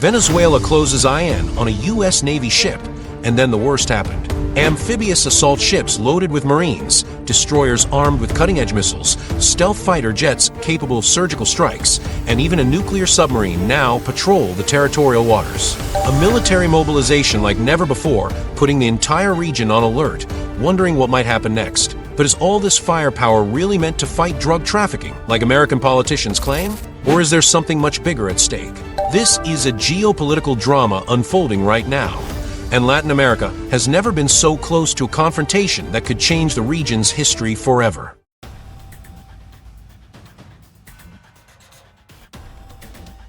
Venezuela closes in on a U.S. Navy ship, and then the worst happened. Amphibious assault ships loaded with Marines, destroyers armed with cutting-edge missiles, stealth fighter jets capable of surgical strikes, and even a nuclear submarine now patrol the territorial waters. A military mobilization like never before, putting the entire region on alert, wondering what might happen next. But is all this firepower really meant to fight drug trafficking, like American politicians claim? Or is there something much bigger at stake? This is a geopolitical drama unfolding right now. And Latin America has never been so close to a confrontation that could change the region's history forever.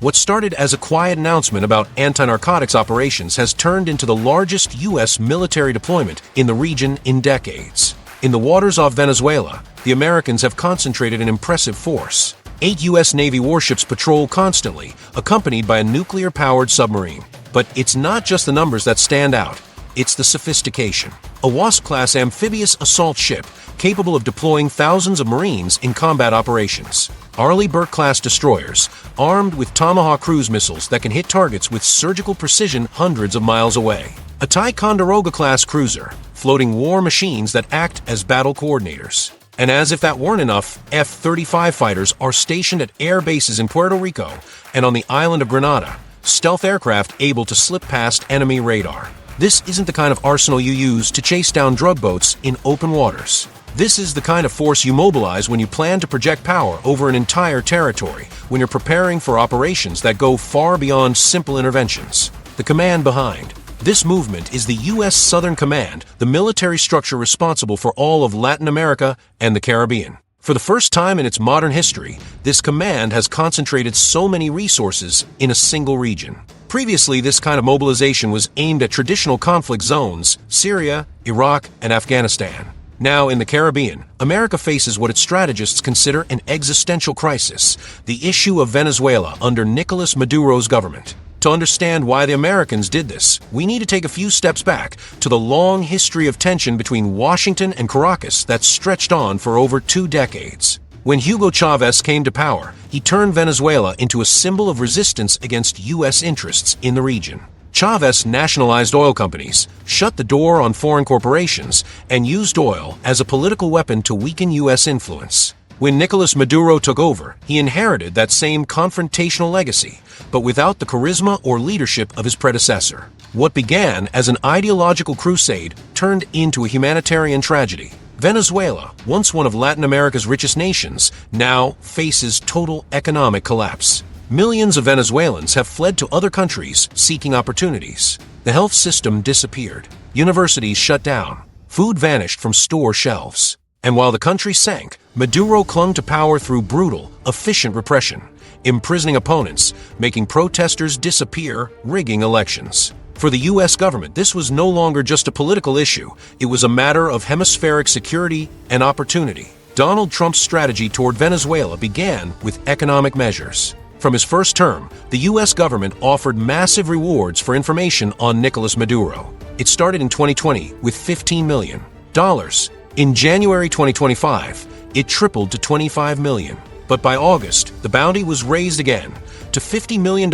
What started as a quiet announcement about anti-narcotics operations has turned into the largest U.S. military deployment in the region in decades. In the waters off Venezuela, the Americans have concentrated an impressive force. 8 U.S. Navy warships patrol constantly, accompanied by a nuclear-powered submarine. But it's not just the numbers that stand out, it's the sophistication. A Wasp-class amphibious assault ship capable of deploying thousands of Marines in combat operations. Arleigh Burke-class destroyers, armed with Tomahawk cruise missiles that can hit targets with surgical precision hundreds of miles away. A Ticonderoga-class cruiser, floating war machines that act as battle coordinators. And as if that weren't enough, F-35 fighters are stationed at air bases in Puerto Rico and on the island of Grenada, stealth aircraft able to slip past enemy radar. This isn't the kind of arsenal you use to chase down drug boats in open waters. This is the kind of force you mobilize when you plan to project power over an entire territory, when you're preparing for operations that go far beyond simple interventions. The command behind this movement is the U.S. Southern Command, the military structure responsible for all of Latin America and the Caribbean. For the first time in its modern history, this command has concentrated so many resources in a single region. Previously, this kind of mobilization was aimed at traditional conflict zones, Syria, Iraq, and Afghanistan. Now, in the Caribbean, America faces what its strategists consider an existential crisis, the issue of Venezuela under Nicolas Maduro's government. To understand why the Americans did this, we need to take a few steps back to the long history of tension between Washington and Caracas that stretched on for over 2 decades. When Hugo Chavez came to power, he turned Venezuela into a symbol of resistance against U.S. interests in the region. Chavez nationalized oil companies, shut the door on foreign corporations, and used oil as a political weapon to weaken U.S. influence. When Nicolas Maduro took over, he inherited that same confrontational legacy, but without the charisma or leadership of his predecessor. What began as an ideological crusade turned into a humanitarian tragedy. Venezuela, once one of Latin America's richest nations, now faces total economic collapse. Millions of Venezuelans have fled to other countries seeking opportunities. The health system disappeared. Universities shut down. Food vanished from store shelves. And while the country sank, Maduro clung to power through brutal, efficient repression, imprisoning opponents, making protesters disappear, rigging elections. For the U.S. government, this was no longer just a political issue. It was a matter of hemispheric security and opportunity. Donald Trump's strategy toward Venezuela began with economic measures. From his first term, the U.S. government offered massive rewards for information on Nicolas Maduro. It started in 2020 with $15 million. In January 2025, it tripled to $25 million. But by August, the bounty was raised again to $50 million,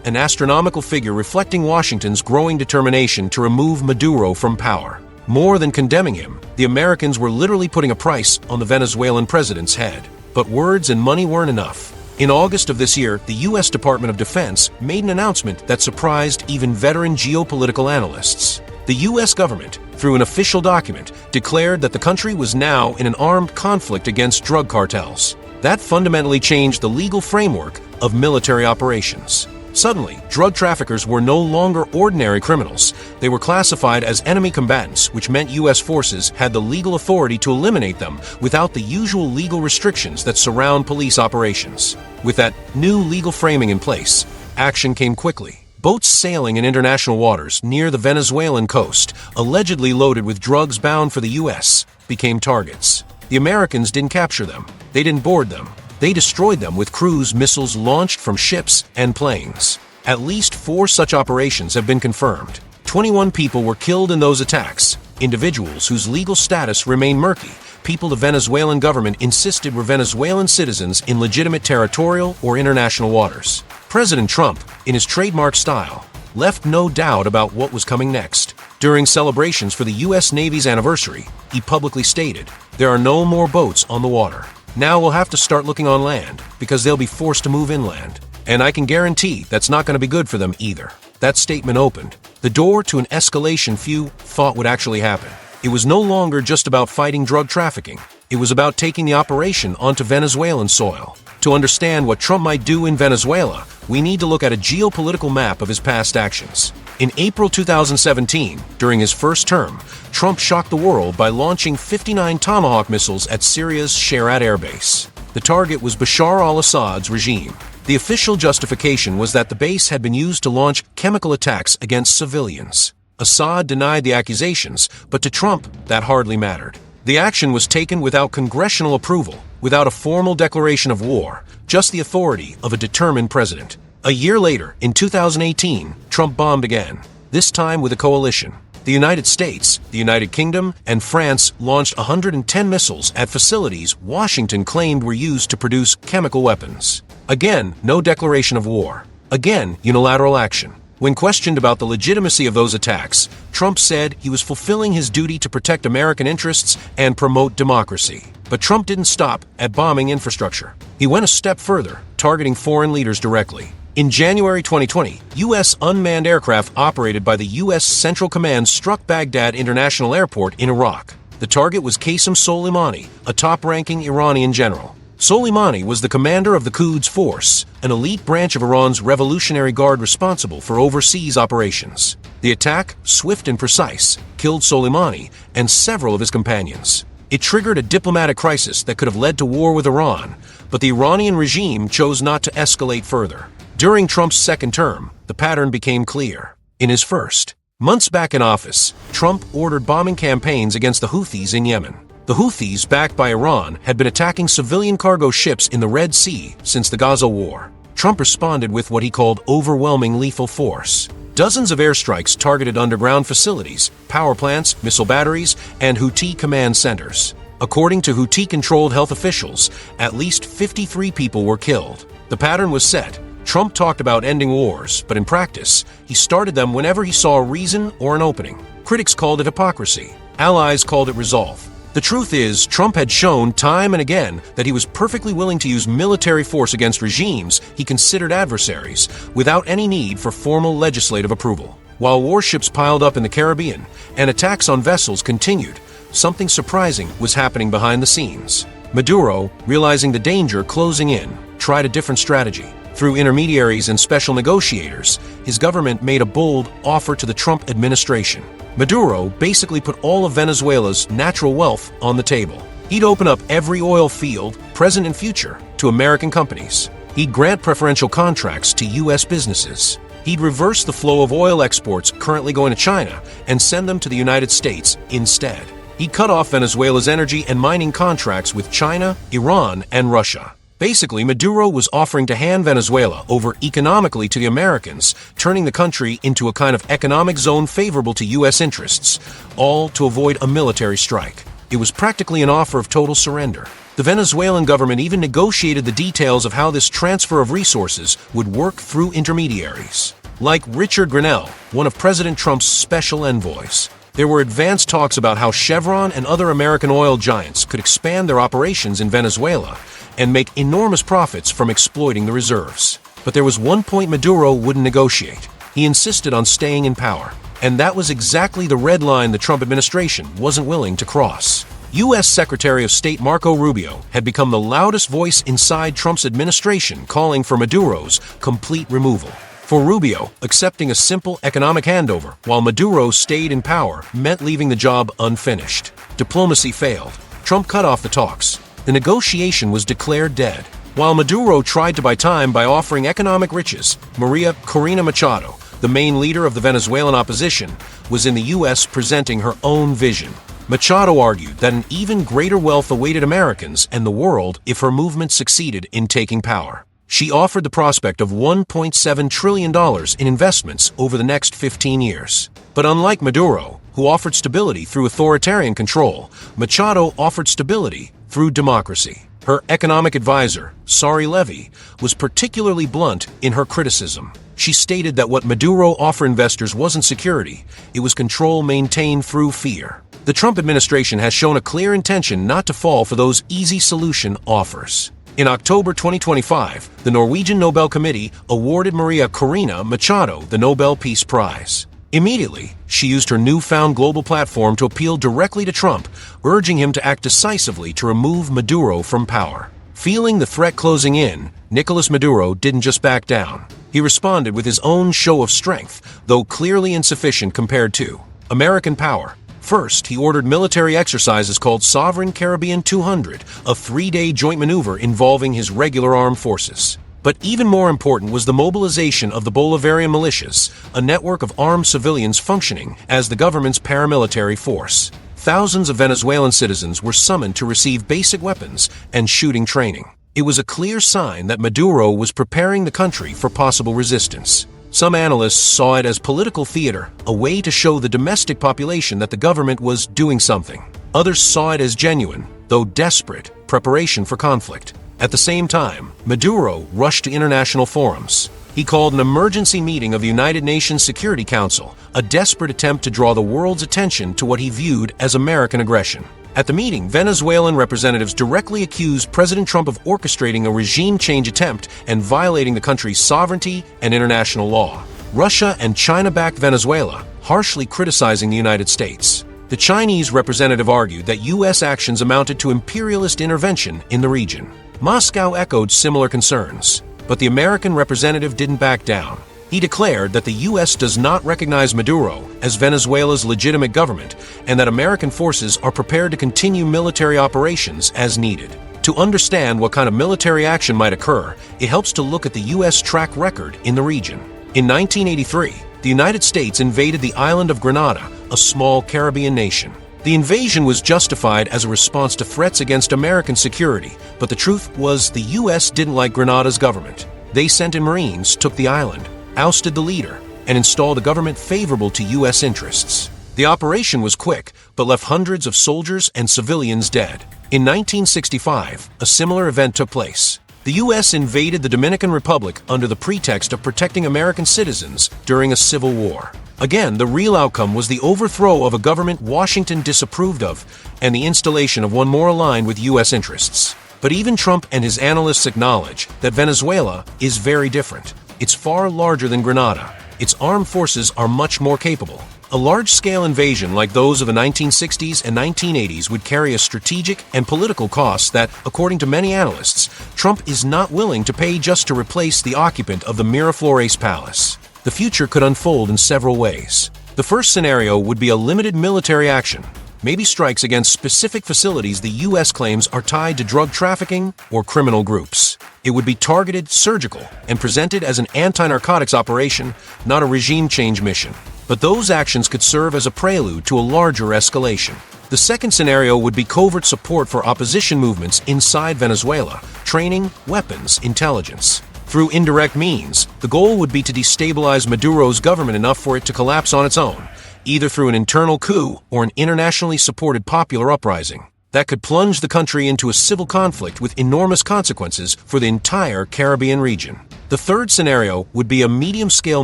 an astronomical figure reflecting Washington's growing determination to remove Maduro from power. More than condemning him, the Americans were literally putting a price on the Venezuelan president's head. But words and money weren't enough. In August of this year, the U.S. Department of Defense made an announcement that surprised even veteran geopolitical analysts. The U.S. government, through an official document, declared that the country was now in an armed conflict against drug cartels. That fundamentally changed the legal framework of military operations. Suddenly, drug traffickers were no longer ordinary criminals. They were classified as enemy combatants, which meant U.S. forces had the legal authority to eliminate them without the usual legal restrictions that surround police operations. With that new legal framing in place, action came quickly. Boats sailing in international waters near the Venezuelan coast, allegedly loaded with drugs bound for the U.S., became targets. The Americans didn't capture them. They didn't board them. They destroyed them with cruise missiles launched from ships and planes. At least 4 such operations have been confirmed. 21 people were killed in those attacks, individuals whose legal status remained murky. People the Venezuelan government insisted were Venezuelan citizens in legitimate territorial or international waters. President Trump, in his trademark style, left no doubt about what was coming next. During celebrations for the U.S. Navy's anniversary, he publicly stated, "There are no more boats on the water. Now we'll have to start looking on land, because they'll be forced to move inland. And I can guarantee that's not going to be good for them either." That statement opened the door to an escalation few thought would actually happen. It was no longer just about fighting drug trafficking. It was about taking the operation onto Venezuelan soil. To understand what Trump might do in Venezuela, we need to look at a geopolitical map of his past actions. In April 2017, during his first term, Trump shocked the world by launching 59 Tomahawk missiles at Syria's Sherat air base. The target was Bashar al-Assad's regime. The official justification was that the base had been used to launch chemical attacks against civilians. Assad denied the accusations, but to Trump, that hardly mattered. The action was taken without congressional approval, without a formal declaration of war, just the authority of a determined president. A year later, in 2018, Trump bombed again, this time with a coalition. The United States, the United Kingdom, and France launched 110 missiles at facilities Washington claimed were used to produce chemical weapons. Again, no declaration of war. Again, unilateral action. When questioned about the legitimacy of those attacks, Trump said he was fulfilling his duty to protect American interests and promote democracy. But Trump didn't stop at bombing infrastructure. He went a step further, targeting foreign leaders directly. In January 2020, U.S. unmanned aircraft operated by the U.S. Central Command struck Baghdad International Airport in Iraq. The target was Qasem Soleimani, a top-ranking Iranian general. Soleimani was the commander of the Quds Force, an elite branch of Iran's Revolutionary Guard responsible for overseas operations. The attack, swift and precise, killed Soleimani and several of his companions. It triggered a diplomatic crisis that could have led to war with Iran, but the Iranian regime chose not to escalate further. During Trump's second term, the pattern became clear. In his first months back in office, Trump ordered bombing campaigns against the Houthis in Yemen. The Houthis, backed by Iran, had been attacking civilian cargo ships in the Red Sea since the Gaza War. Trump responded with what he called overwhelming lethal force. Dozens of airstrikes targeted underground facilities, power plants, missile batteries, and Houthi command centers. According to Houthi-controlled health officials, at least 53 people were killed. The pattern was set. Trump talked about ending wars, but in practice, he started them whenever he saw a reason or an opening. Critics called it hypocrisy. Allies called it resolve. The truth is, Trump had shown time and again that he was perfectly willing to use military force against regimes he considered adversaries without any need for formal legislative approval. While warships piled up in the Caribbean and attacks on vessels continued, something surprising was happening behind the scenes. Maduro, realizing the danger closing in, tried a different strategy. Through intermediaries and special negotiators, his government made a bold offer to the Trump administration. Maduro basically put all of Venezuela's natural wealth on the table. He'd open up every oil field, present and future, to American companies. He'd grant preferential contracts to U.S. businesses. He'd reverse the flow of oil exports currently going to China and send them to the United States instead. He'd cut off Venezuela's energy and mining contracts with China, Iran, and Russia. Basically, Maduro was offering to hand Venezuela over economically to the Americans, turning the country into a kind of economic zone favorable to U.S. interests, all to avoid a military strike. It was practically an offer of total surrender. The Venezuelan government even negotiated the details of how this transfer of resources would work through intermediaries. Like Richard Grenell, one of President Trump's special envoys, there were advanced talks about how Chevron and other American oil giants could expand their operations in Venezuela and make enormous profits from exploiting the reserves. But there was one point Maduro wouldn't negotiate. He insisted on staying in power. And that was exactly the red line the Trump administration wasn't willing to cross. U.S. Secretary of State Marco Rubio had become the loudest voice inside Trump's administration calling for Maduro's complete removal. For Rubio, accepting a simple economic handover while Maduro stayed in power meant leaving the job unfinished. Diplomacy failed. Trump cut off the talks. The negotiation was declared dead. While Maduro tried to buy time by offering economic riches, Maria Corina Machado, the main leader of the Venezuelan opposition, was in the U.S. presenting her own vision. Machado argued that an even greater wealth awaited Americans and the world if her movement succeeded in taking power. She offered the prospect of $1.7 trillion in investments over the next 15 years. But unlike Maduro, who offered stability through authoritarian control, Machado offered stability through democracy. Her economic advisor, Sari Levy, was particularly blunt in her criticism. She stated that what Maduro offered investors wasn't security, it was control maintained through fear. The Trump administration has shown a clear intention not to fall for those easy solution offers. In October 2025, the Norwegian Nobel Committee awarded Maria Corina Machado the Nobel Peace Prize. Immediately, she used her newfound global platform to appeal directly to Trump, urging him to act decisively to remove Maduro from power. Feeling the threat closing in, Nicolas Maduro didn't just back down. He responded with his own show of strength, though clearly insufficient compared to American power. First, he ordered military exercises called Sovereign Caribbean 200, a 3-day joint maneuver involving his regular armed forces. But even more important was the mobilization of the Bolivarian militias, a network of armed civilians functioning as the government's paramilitary force. Thousands of Venezuelan citizens were summoned to receive basic weapons and shooting training. It was a clear sign that Maduro was preparing the country for possible resistance. Some analysts saw it as political theater, a way to show the domestic population that the government was doing something. Others saw it as genuine, though desperate, preparation for conflict. At the same time, Maduro rushed to international forums. He called an emergency meeting of the United Nations Security Council, a desperate attempt to draw the world's attention to what he viewed as American aggression. At the meeting, Venezuelan representatives directly accused President Trump of orchestrating a regime change attempt and violating the country's sovereignty and international law. Russia and China backed Venezuela, harshly criticizing the United States. The Chinese representative argued that U.S. actions amounted to imperialist intervention in the region. Moscow echoed similar concerns, but the American representative didn't back down. He declared that the U.S. does not recognize Maduro as Venezuela's legitimate government and that American forces are prepared to continue military operations as needed. To understand what kind of military action might occur, it helps to look at the U.S. track record in the region. In 1983, the United States invaded the island of Grenada, a small Caribbean nation. The invasion was justified as a response to threats against American security, but the truth was the U.S. didn't like Grenada's government. They sent in Marines, took the island, ousted the leader, and installed a government favorable to U.S. interests. The operation was quick, but left hundreds of soldiers and civilians dead. In 1965, a similar event took place. The U.S. invaded the Dominican Republic under the pretext of protecting American citizens during a civil war. Again, the real outcome was the overthrow of a government Washington disapproved of and the installation of one more aligned with U.S. interests. But even Trump and his analysts acknowledge that Venezuela is very different. It's far larger than Grenada. Its armed forces are much more capable. A large-scale invasion like those of the 1960s and 1980s would carry a strategic and political cost that, according to many analysts, Trump is not willing to pay just to replace the occupant of the Miraflores Palace. The future could unfold in several ways. The first scenario would be a limited military action, maybe strikes against specific facilities the U.S. claims are tied to drug trafficking or criminal groups. It would be targeted, surgical, and presented as an anti-narcotics operation, not a regime change mission. But those actions could serve as a prelude to a larger escalation. The second scenario would be covert support for opposition movements inside Venezuela, training, weapons, intelligence. Through indirect means, the goal would be to destabilize Maduro's government enough for it to collapse on its own, either through an internal coup or an internationally supported popular uprising that could plunge the country into a civil conflict with enormous consequences for the entire Caribbean region. The third scenario would be a medium-scale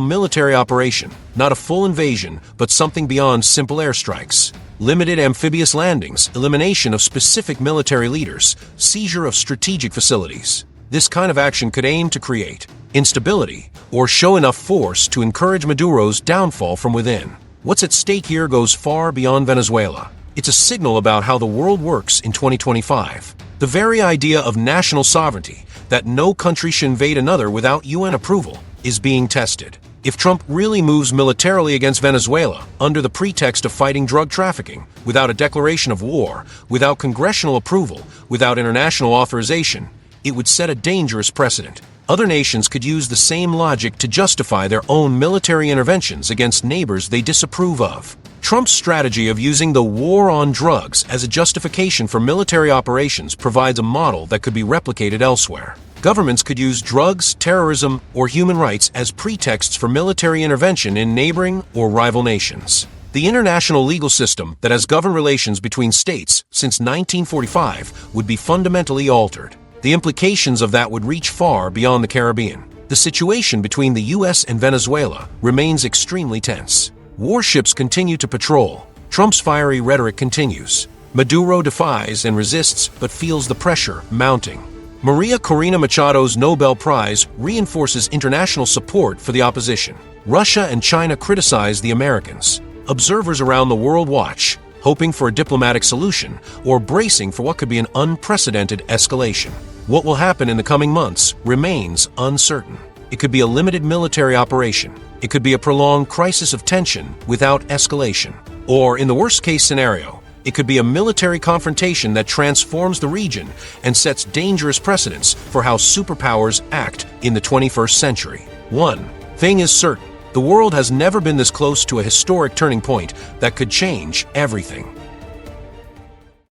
military operation, not a full invasion, but something beyond simple airstrikes. Limited amphibious landings, elimination of specific military leaders, seizure of strategic facilities. This kind of action could aim to create instability or show enough force to encourage Maduro's downfall from within. What's at stake here goes far beyond Venezuela. It's a signal about how the world works in 2025. The very idea of national sovereignty, that no country should invade another without UN approval, is being tested. If Trump really moves militarily against Venezuela under the pretext of fighting drug trafficking, without a declaration of war, without congressional approval, without international authorization, it would set a dangerous precedent. Other nations could use the same logic to justify their own military interventions against neighbors they disapprove of. Trump's strategy of using the war on drugs as a justification for military operations provides a model that could be replicated elsewhere. Governments could use drugs, terrorism, or human rights as pretexts for military intervention in neighboring or rival nations. The international legal system that has governed relations between states since 1945 would be fundamentally altered. The implications of that would reach far beyond the Caribbean. The situation between the U.S. and Venezuela remains extremely tense. Warships continue to patrol. Trump's fiery rhetoric continues. Maduro defies and resists but feels the pressure mounting. Maria Corina Machado's Nobel Prize reinforces international support for the opposition. Russia and China criticize the Americans. Observers around the world watch, hoping for a diplomatic solution or bracing for what could be an unprecedented escalation. What will happen in the coming months remains uncertain. It could be a limited military operation. It could be a prolonged crisis of tension without escalation. Or, in the worst-case scenario, it could be a military confrontation that transforms the region and sets dangerous precedents for how superpowers act in the 21st century. One thing is certain. The world has never been this close to a historic turning point that could change everything.